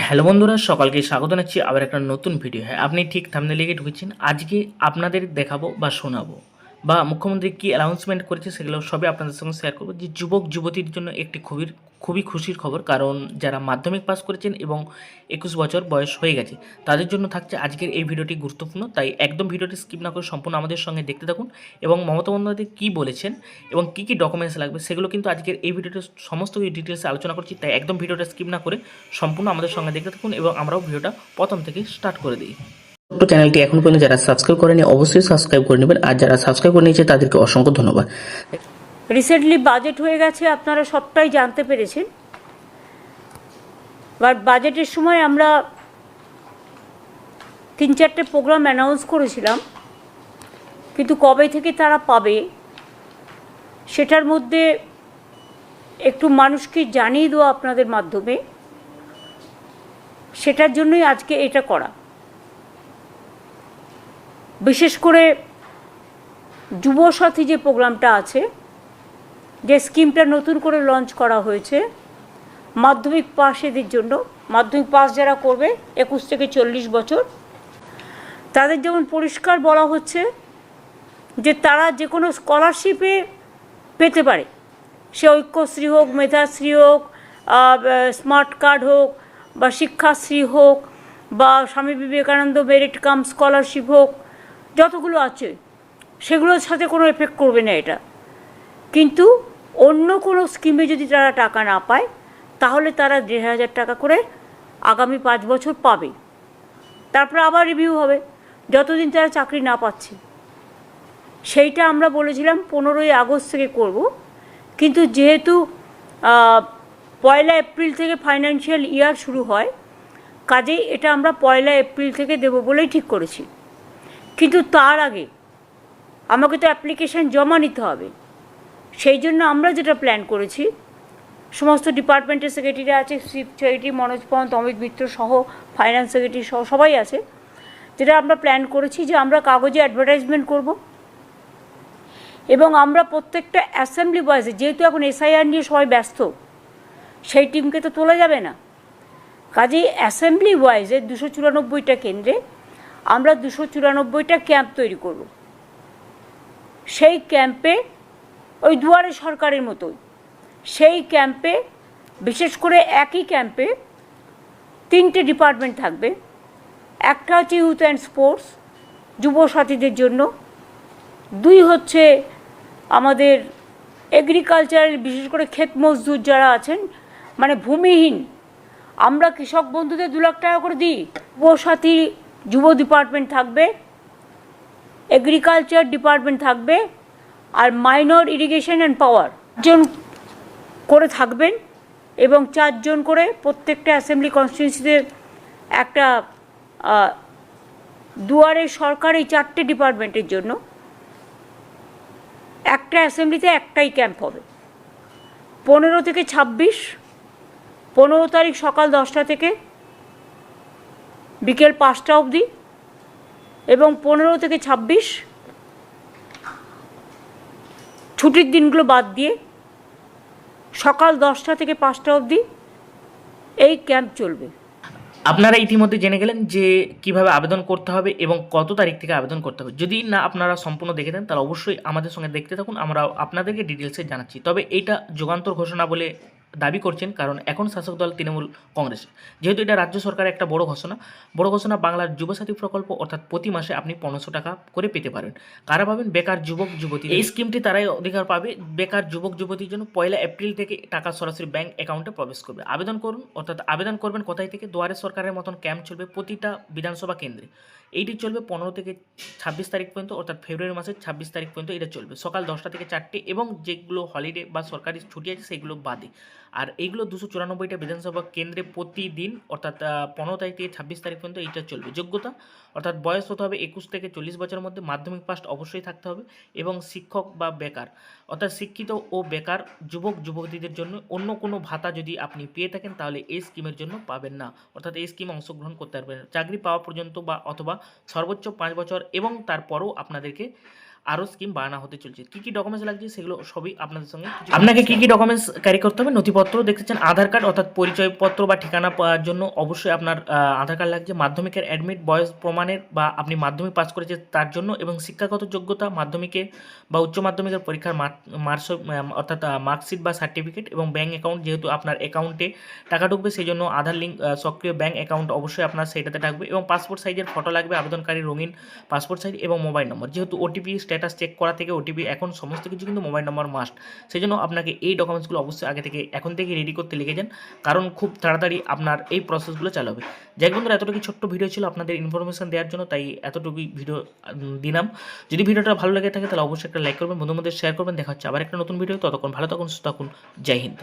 Hello বন্ধুরা, সকালকে স্বাগত জানাচ্ছি আবার একটা নতুন ভিডিও। হ্যাঁ, আপনি ঠিক থাম্বনেলে লিখে ঢুকেছেন। আজকে আপনাদের দেখাবো বা শোনাবো বা মুখ্যমন্ত্রী কী অ্যানাউন্সমেন্ট করেছে সেগুলো সবই আপনাদের সঙ্গে শেয়ার করবো। যে যুবক যুবতীর জন্য একটি খুবই খুশির খবর, কারণ যারা মাধ্যমিক পাস করেছেন এবং 21 বছর বয়স হয়ে গেছে তাদের জন্য থাকছে আজকের এই ভিডিওটি গুরুত্বপূর্ণ। তাই একদম ভিডিওটি স্কিপ না করে সম্পূর্ণ আমাদের সঙ্গে দেখতে থাকুন এবং মমতা বন্দ্যোপাধ্যায় কী বলেছেন এবং কী কী ডকুমেন্টস লাগবে সেগুলো কিন্তু আজকের এই ভিডিওতে সমস্ত ডিটেলসে আলোচনা করছি। তাই একদম ভিডিওটা স্কিপ না করে সম্পূর্ণ আমাদের সঙ্গে দেখতে থাকুন এবং আমরাও ভিডিওটা প্রথম থেকে স্টার্ট করে দিই। ছোট্ট চ্যানেলটি এখন পর্যন্ত যারা সাবস্ক্রাইব করেনি অবশ্যই সাবস্ক্রাইব করে নেবেন, আর যারা সাবস্ক্রাইব করে নিয়েছে তাদেরকে অসংখ্য ধন্যবাদ। রিসেন্টলি বাজেট হয়ে গেছে, আপনারা সবটাই জানতে পেরেছেন। বাট বাজেটের সময় আমরা 3-4টে প্রোগ্রাম অ্যানাউন্স করেছিলাম, কিন্তু কবে থেকে তারা পাবে সেটার মধ্যে একটু মানুষকে জানিয়ে দেওয়া আপনাদের মাধ্যমে, সেটার জন্যই আজকে এটা করা। বিশেষ করে যুবসাথী যে প্রোগ্রামটা আছে, যে স্কিমটা নতুন করে লঞ্চ করা হয়েছে মাধ্যমিক পাশেদের জন্য, মাধ্যমিক পাস যারা করবে 21 থেকে 40 বছর, তাদের যেমন পরিষ্কার বলা হচ্ছে যে তারা যে কোনো স্কলারশিপে পেতে পারে, সে ঐক্যশ্রী হোক, মেধাশ্রী হোক, স্মার্ট কার্ড হোক, বা শিক্ষাশ্রী হোক, বা Swami Vivekananda merit cum scholarship হোক, যতগুলো আছে সেগুলোর সাথে কোনো এফেক্ট করবে না এটা। কিন্তু অন্য কোনো স্কিমে যদি তারা টাকা না পায় তাহলে তারা 1,500 টাকা করে আগামী 5 বছর পাবে। তারপরে আবার রিভিউ হবে যতদিন তারা চাকরি না পাচ্ছে। সেইটা আমরা বলেছিলাম 15ই আগস্ট থেকে করব, কিন্তু যেহেতু 1 এপ্রিল থেকে ফাইন্যান্সিয়াল ইয়ার শুরু হয়, কাজেই এটা আমরা 1 এপ্রিল থেকে দেব বলেই ঠিক করেছি। কিন্তু তার আগে আমাকে তো অ্যাপ্লিকেশান জমা নিতে হবে। সেই জন্য আমরা যেটা প্ল্যান করেছি, সমস্ত ডিপার্টমেন্টের সেক্রেটারি আছে, চিফ সেক্রেটারি মনোজ পন্ত, অমিত মিত্র সহ, ফাইন্যান্স সেক্রেটারি সহ সবাই আছে। যেটা আমরা প্ল্যান করেছি যে আমরা কাগজে অ্যাডভার্টাইজমেন্ট করব এবং আমরা প্রত্যেকটা অ্যাসেম্বলি বয়েসে, যেহেতু এখন এসআইআর নিয়ে সবাই ব্যস্ত, সেই টিমকে তো তোলা যাবে না, কাজেই অ্যাসেম্বলি ওয়াইজে 294টা কেন্দ্রে আমরা 294টা ক্যাম্প তৈরি করব। সেই ক্যাম্পে ওই দুয়ারে সরকারের মতোই, সেই ক্যাম্পে বিশেষ করে একই ক্যাম্পে 3টে ডিপার্টমেন্ট থাকবে। একটা হচ্ছে ইউথ অ্যান্ড স্পোর্টস, যুবসাথীদের জন্য। 2 হচ্ছে আমাদের এগ্রিকালচারের, বিশেষ করে ক্ষেত মজদুর যারা আছেন, মানে ভূমিহীন, আমরা কৃষক বন্ধুদের 2 লাখ টাকা করে দিই। যুবসাথী যুব ডিপার্টমেন্ট থাকবে, এগ্রিকালচার ডিপার্টমেন্ট থাকবে, আর মাইনর ইরিগেশন অ্যান্ড পাওয়ার জন করে থাকবেন, এবং 4 জন করে প্রত্যেকটা অ্যাসেম্বলি কনস্টিটিউয়েন্সিতে একটা দুয়ারে সরকার, এই 4টে ডিপার্টমেন্টের জন্য একটা অ্যাসেম্বলিতে একটাই ক্যাম্প হবে। 15 থেকে 26, 15 তারিখ সকাল 10টা থেকে বিকেল 5টা অবধি, এবং 15 থেকে 26 ছুটির দিনগুলো বাদ দিয়ে সকাল 10টা থেকে 5টা অবধি এই ক্যাম্প চলবে। আপনারা ইতিমধ্যে জেনে গেলেন যে কিভাবে আবেদন করতে হবে এবং কত তারিখ থেকে আবেদন করতে হবে। যদি না আপনারা সম্পূর্ণ দেখে দেন তাহলে অবশ্যই আমাদের সঙ্গে দেখতে থাকুন, আমরা আপনাদেরকে ডিটেলসে জানাচ্ছি। তবে এইটা যুগান্তর ঘোষণা বলে দাবি করছেন, কারণ এখন শাসক দল তৃণমূল কংগ্রেস, যেহেতু এটা রাজ্য সরকারের একটা বড় ঘোষণা। বাংলার যুবসাথী প্রকল্প, অর্থাৎ প্রতি মাসে আপনি 1500 টাকা করে পেতে পারেন। কারা পাবেন? বেকার যুবক যুবতী। এই স্কিমটি তারাই অধিকার পাবে। বেকার যুবক যুবতীর জন্য 1 এপ্রিল থেকে টাকা সরাসরি ব্যাংক অ্যাকাউন্টে প্রবেশ করবে। আবেদন করুন, অর্থাৎ আবেদন করবেন কোথায় থেকে? দুয়ারে সরকারের মতন ক্যাম্প চলবে প্রতিটা বিধানসভা কেন্দ্রে। এইটি চলবে 15 থেকে 26 তারিখ পর্যন্ত, অর্থাৎ ফেব্রুয়ারি মাসের 26 তারিখ পর্যন্ত এটা চলবে, সকাল 10টা থেকে 4টে, এবং যেগুলো হলিডে বা সরকারি ছুটি আছে সেগুলো বাদে। আর এইগুলো 294টা বিধানসভা কেন্দ্রে প্রতিদিন, অর্থাৎ 15 তারিখ থেকে 26 তারিখ পর্যন্ত এইটা চলবে। যোগ্যতা, অর্থাৎ বয়স হতে হবে 21 থেকে 40 বছরের মধ্যে, মাধ্যমিক পাস অবশ্যই থাকতে হবে, এবং শিক্ষক বা বেকার, অর্থাৎ শিক্ষিত ও বেকার যুবক যুবতীদের জন্য অন্য কোনো ভাতা যদি আপনি পেয়ে থাকেন তাহলে এই স্কিমের জন্য পাবেন না, অর্থাৎ এই স্কিমে অংশগ্রহণ করতে পারবেন চাকরি পাওয়া পর্যন্ত বা অথবা সর্বোচ্চ 5 বছর, এবং তারপরও আপনাদেরকে আরও স্কিম বাড়ানো হতে চলছে। কী কী ডকুমেন্টস লাগছে সেগুলো সবই আপনাদের সঙ্গে আপনাকে কী কী ডকুমেন্টস ক্যারি করতে হবে, নথিপত্র দেখতে চান আধার কার্ড অর্থাৎ পরিচয়পত্র বা ঠিকানা পাওয়ার জন্য অবশ্যই আপনার আধার কার্ড লাগছে, মাধ্যমিকের অ্যাডমিট বয়স প্রমাণের বা আপনি মাধ্যমিক পাস করেছেন তার জন্য, এবং শিক্ষাগত যোগ্যতা মাধ্যমিকের বা উচ্চ মাধ্যমিকের পরীক্ষার মার্কস অর্থাৎ মার্কশিট বা সার্টিফিকেট, এবং ব্যাঙ্ক অ্যাকাউন্ট যেহেতু আপনার অ্যাকাউন্টে টাকা ঢুকবে সেই জন্য আধার লিঙ্ক সক্রিয় ব্যাঙ্ক অ্যাকাউন্ট অবশ্যই আপনার সেইটাতে থাকবে, এবং পাসপোর্ট সাইজের ফটো লাগবে আবেদনকারী রঙিন পাসপোর্ট সাইজ, এবং মোবাইল নম্বর। যেহেতু ওটিপি স্ট্যাটাস চেক করা থেকে ওটিপি এখন সমস্ত কিছু কিন্তু মোবাইল নম্বর মাস্ট, সেই জন্য আপনাকে এই ডকুমেন্টসগুলো অবশ্যই আগে থেকে এখন থেকে রেডি করতে লিখে যান, কারণ খুব তাড়াতাড়ি আপনার এই প্রসেসগুলো চালু হবে। যাই বন্ধুরা, এতটুকু ছোট্ট ভিডিও ছিল আপনাদের ইনফরমেশন দেওয়ার জন্য, তাই এতটুকুই ভিডিও দিলাম। যদি ভিডিওটা ভালো লেগে থাকে তাহলে অবশ্যই একটা লাইক করবেন, বন্ধুদের মধ্যে শেয়ার করবেন। দেখা হচ্ছে আবার একটা নতুন ভিডিও, ততক্ষণ ভালো থাকুন, সুস্থ থাকুন। জয় হিন্দ।